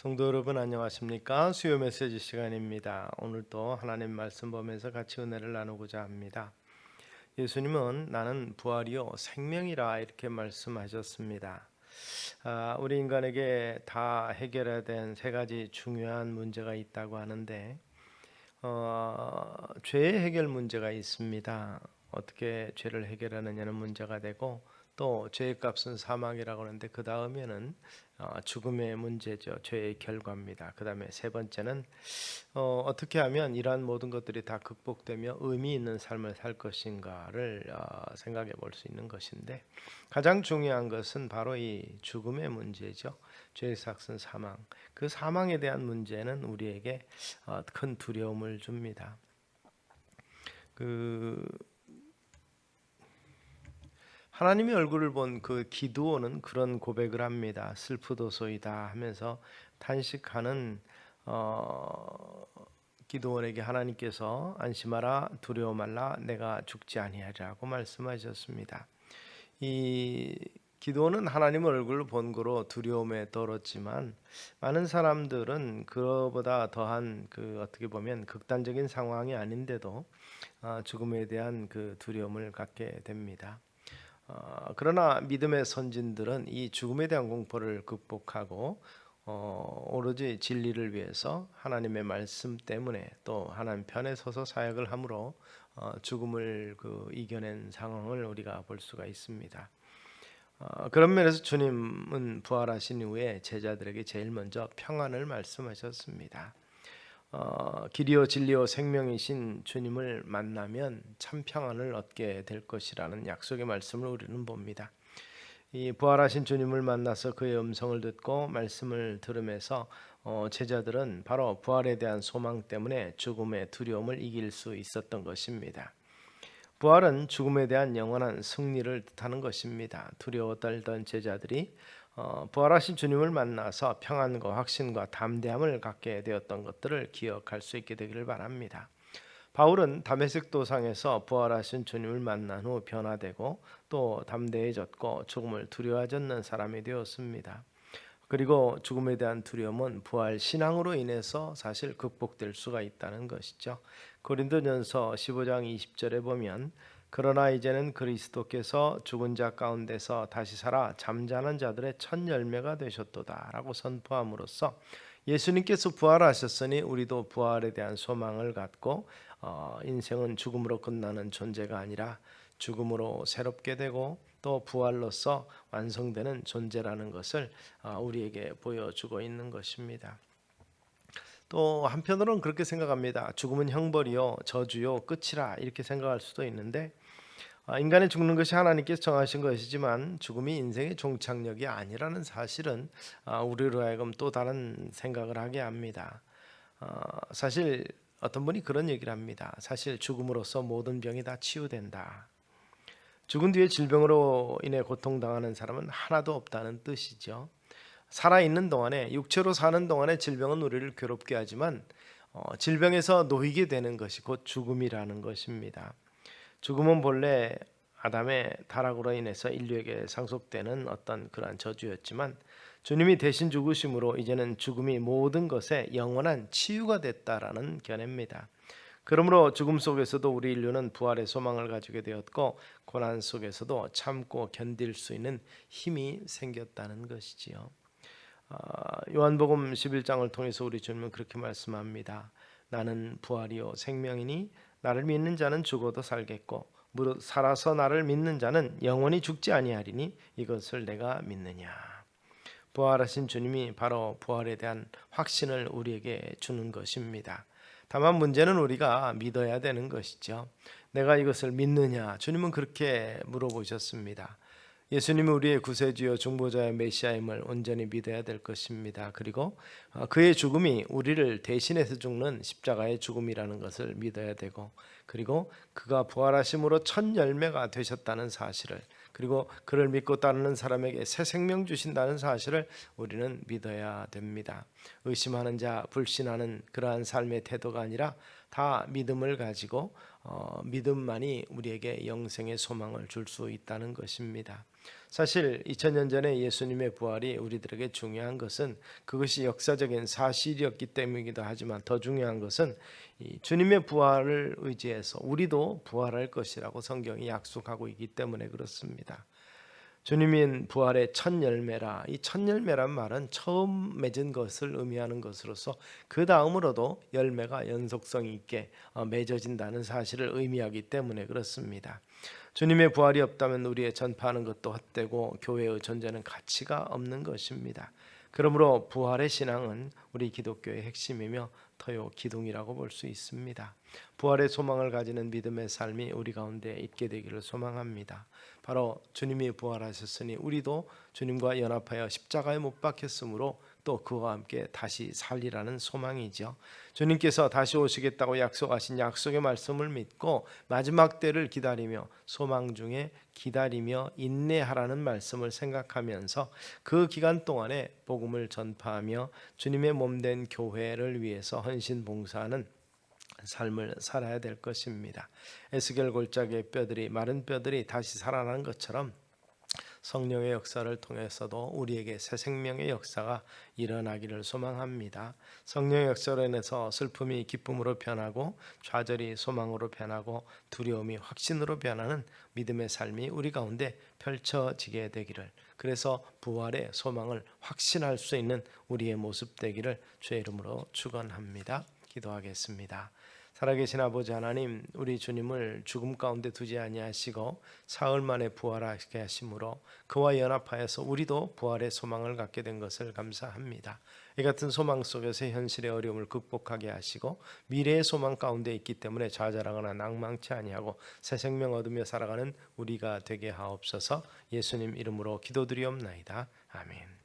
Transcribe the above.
성도 여러분 안녕하십니까? 수요 메시지 시간입니다. 오늘도 하나님 말씀 보면서 같이 은혜를 나누고자 합니다. 예수님은 나는 부활이요 생명이라 이렇게 말씀하셨습니다. 우리 인간에게 다 해결해야 된 세 가지 중요한 문제가 있다고 하는데 죄의 해결 문제가 있습니다. 어떻게 죄를 해결하느냐는 문제가 되고 또 죄의 값은 사망이라고 하는데 그 다음에는 죽음의 문제죠. 죄의 결과입니다. 그 다음에 세 번째는 어떻게 하면 이러한 모든 것들이 다 극복되며 의미 있는 삶을 살 것인가를 생각해 볼 수 있는 것인데 가장 중요한 것은 바로 이 죽음의 문제죠. 죄의 삭은 사망. 그 사망에 대한 문제는 우리에게 큰 두려움을 줍니다. 그 하나님의 얼굴을 본 그 기드온은 그런 고백을 합니다. 슬프도소이다 하면서 탄식하는 기드온에게 하나님께서 안심하라 두려워 말라 내가 죽지 아니하리라고 말씀하셨습니다. 이 기도는 하나님의 얼굴을 본 거로 두려움에 떨었지만 많은 사람들은 그보다 더한 어떻게 보면 극단적인 상황이 아닌데도 죽음에 대한 그 두려움을 갖게 됩니다. 그러나 믿음의 선진들은 이 죽음에 대한 공포를 극복하고 오로지 진리를 위해서 하나님의 말씀 때문에 또 하나님 편에 서서 사역을 함으로 죽음을 이겨낸 상황을 우리가 볼 수가 있습니다. 그런 면에서 주님은 부활하신 이후에 제자들에게 제일 먼저 평안을 말씀하셨습니다. 길이요 진리요 생명이신 주님을 만나면 참 평안을 얻게 될 것이라는 약속의 말씀을 우리는 봅니다. 이 부활하신 주님을 만나서 그의 음성을 듣고 말씀을 들으면서 제자들은 바로 부활에 대한 소망 때문에 죽음의 두려움을 이길 수 있었던 것입니다. 부활은 죽음에 대한 영원한 승리를 뜻하는 것입니다. 두려워 떨던 제자들이 부활하신 주님을 만나서 평안과 확신과 담대함을 갖게 되었던 것들을 기억할 수 있게 되기를 바랍니다. 바울은 다메섹 도상에서 부활하신 주님을 만난 후 변화되고 또 담대해졌고 죽음을 두려워하지 않는 사람이 되었습니다. 그리고 죽음에 대한 두려움은 부활 신앙으로 인해서 사실 극복될 수가 있다는 것이죠. 고린도전서 15장 20절에 보면 그러나 이제는 그리스도께서 죽은 자 가운데서 다시 살아 잠자는 자들의 첫 열매가 되셨도다라고 선포함으로써 예수님께서 부활하셨으니 우리도 부활에 대한 소망을 갖고 인생은 죽음으로 끝나는 존재가 아니라 죽음으로 새롭게 되고 또 부활로서 완성되는 존재라는 것을 우리에게 보여주고 있는 것입니다. 또 한편으로는 그렇게 생각합니다. 죽음은 형벌이요 저주요 끝이라 이렇게 생각할 수도 있는데 인간의 죽는 것이 하나님께서 정하신 것이지만 죽음이 인생의 종착역이 아니라는 사실은 우리로 하여금 또 다른 생각을 하게 합니다. 사실 어떤 분이 그런 얘기를 합니다. 사실 죽음으로써 모든 병이 다 치유된다. 죽은 뒤에 질병으로 인해 고통당하는 사람은 하나도 없다는 뜻이죠. 살아있는 동안에 육체로 사는 동안에 질병은 우리를 괴롭게 하지만 질병에서 놓이게 되는 것이 곧 죽음이라는 것입니다. 죽음은 본래 아담의 타락으로 인해서 인류에게 상속되는 어떤 그러한 저주였지만 주님이 대신 죽으심으로 이제는 죽음이 모든 것에 영원한 치유가 됐다라는 견해입니다. 그러므로 죽음 속에서도 우리 인류는 부활의 소망을 가지게 되었고 고난 속에서도 참고 견딜 수 있는 힘이 생겼다는 것이지요. 요한복음 11장을 통해서 우리 주님은 그렇게 말씀합니다. 나는 부활이요 생명이니 나를 믿는 자는 죽어도 살겠고 무릇 살아서 나를 믿는 자는 영원히 죽지 아니하리니 이것을 내가 믿느냐. 부활하신 주님이 바로 부활에 대한 확신을 우리에게 주는 것입니다. 다만 문제는 우리가 믿어야 되는 것이죠. 내가 이것을 믿느냐? 주님은 그렇게 물어보셨습니다. 예수님은 우리의 구세주여 중보자의 메시아임을 온전히 믿어야 될 것입니다. 그리고 그의 죽음이 우리를 대신해서 죽는 십자가의 죽음이라는 것을 믿어야 되고 그리고 그가 부활하심으로 첫 열매가 되셨다는 사실을 그리고 그를 믿고 따르는 사람에게 새 생명 주신다는 사실을 우리는 믿어야 됩니다. 의심하는 자, 불신하는 그러한 삶의 태도가 아니라 다 믿음을 가지고 믿음만이 우리에게 영생의 소망을 줄 수 있다는 것입니다. 사실 2000년 전에 예수님의 부활이 우리들에게 중요한 것은 그것이 역사적인 사실이었기 때문이기도 하지만 더 중요한 것은 이 주님의 부활을 의지해서 우리도 부활할 것이라고 성경이 약속하고 있기 때문에 그렇습니다. 주님인 부활의 첫 열매라. 이 첫 열매란 말은 처음 맺은 것을 의미하는 것으로서 그 다음으로도 열매가 연속성 있게 맺어진다는 사실을 의미하기 때문에 그렇습니다. 주님의 부활이 없다면 우리의 전파하는 것도 헛되고 교회의 존재는 가치가 없는 것입니다. 그러므로 부활의 신앙은 우리 기독교의 핵심이며 터요 기둥이라고 볼 수 있습니다. 부활의 소망을 가지는 믿음의 삶이 우리 가운데 있게 되기를 소망합니다. 바로 주님이 부활하셨으니 우리도 주님과 연합하여 십자가에 못 박혔으므로 또 그와 함께 다시 살리라는 소망이죠. 주님께서 다시 오시겠다고 약속하신 약속의 말씀을 믿고 마지막 때를 기다리며 소망 중에 기다리며 인내하라는 말씀을 생각하면서 그 기간 동안에 복음을 전파하며 주님의 몸된 교회를 위해서 헌신 봉사하는 삶을 살아야 될 것입니다. 에스겔 골짜기의 뼈들이 마른 뼈들이 다시 살아나는 것처럼 성령의 역사를 통해서도 우리에게 새 생명의 역사가 일어나기를 소망합니다. 성령의 역사로 인해서 슬픔이 기쁨으로 변하고 좌절이 소망으로 변하고 두려움이 확신으로 변하는 믿음의 삶이 우리 가운데 펼쳐지게 되기를, 그래서 부활의 소망을 확신할 수 있는 우리의 모습 되기를 주의 이름으로 축원합니다. 기도하겠습니다. 살아계신 아버지 하나님, 우리 주님을 죽음 가운데 두지 아니하시고 사흘 만에 부활하게 하심으로 그와 연합하여서 우리도 부활의 소망을 갖게 된 것을 감사합니다. 이 같은 소망 속에서 현실의 어려움을 극복하게 하시고 미래의 소망 가운데 있기 때문에 좌절하거나 낭망치 아니하고 새 생명 얻으며 살아가는 우리가 되게 하옵소서. 예수님 이름으로 기도드리옵나이다. 아멘.